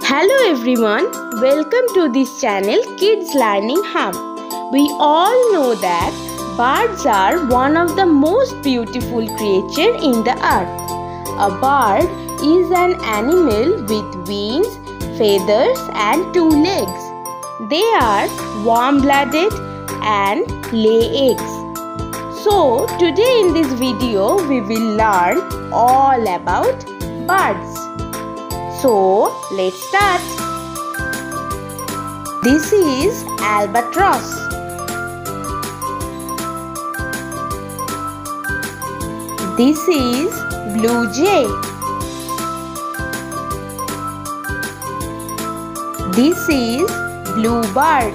Hello everyone, welcome to this channel Kids Learning Hub. We all know that birds are one of the most beautiful creatures in the earth. A bird is an animal with wings, feathers and two legs. They are warm-blooded and lay eggs. So today in this video we will learn all about birds. So let's start. This is albatross. This is blue jay. This is bluebird.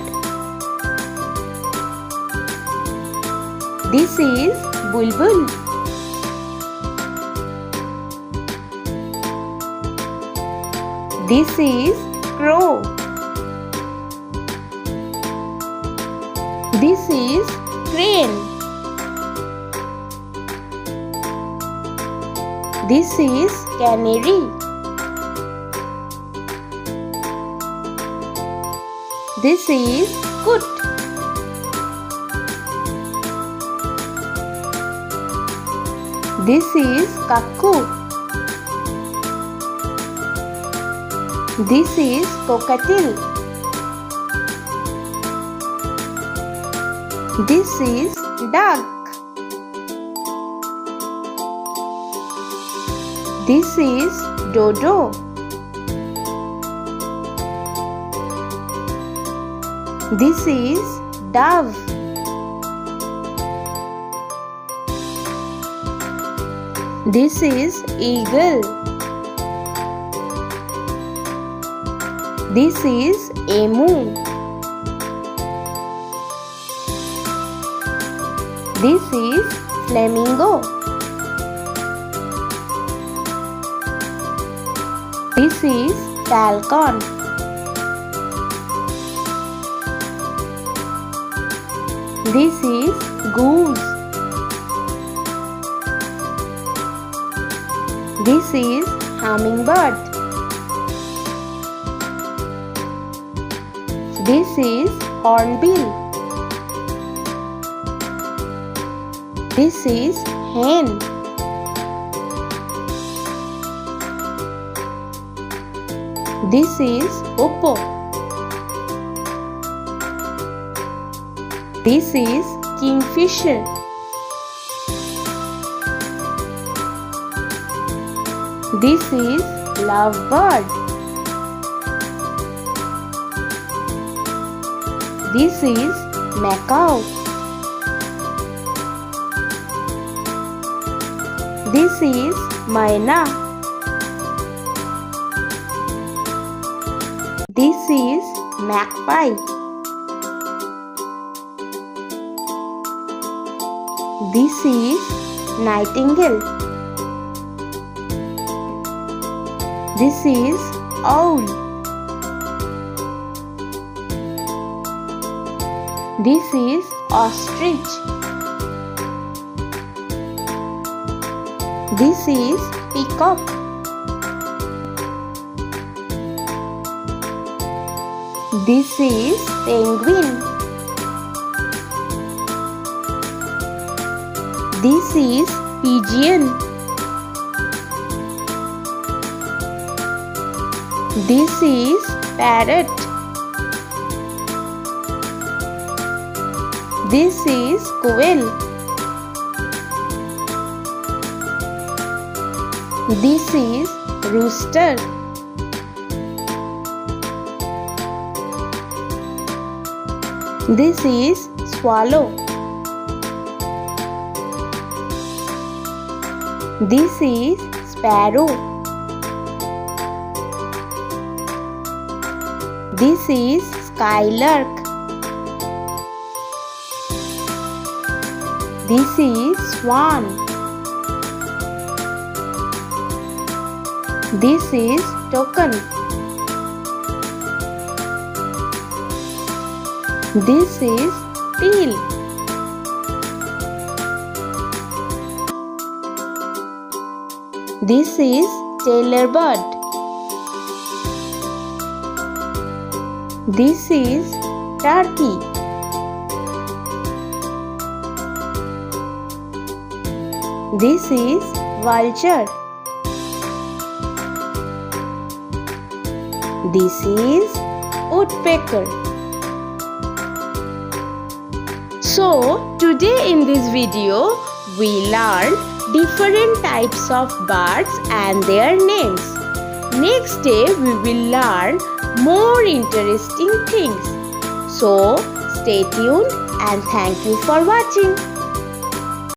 This is bulbul. This is crow. This is crane. This is canary. This is coot. This is cuckoo. This is cockatiel. This is duck. This is dodo. This is dove. This is eagle. This is emu. This is flamingo. This is falcon. This is goose. This is hummingbird. This is hornbill. This is hen. This is hoopoe. This is kingfisher. This is lovebird. This is macaw. This is myna. This is magpie. This is nightingale. This is owl. This is ostrich. This is peacock. This is penguin. This is pigeon. This is parrot. This is quail. This is rooster. This is swallow. This is sparrow. This is skylark. This is swan. This is toucan. This is teal. This is tailor bird. This is turkey. This is vulture. This is woodpecker. So, today in this video, we learned different types of birds and their names. Next day, we will learn more interesting things. So, stay tuned and thank you for watching.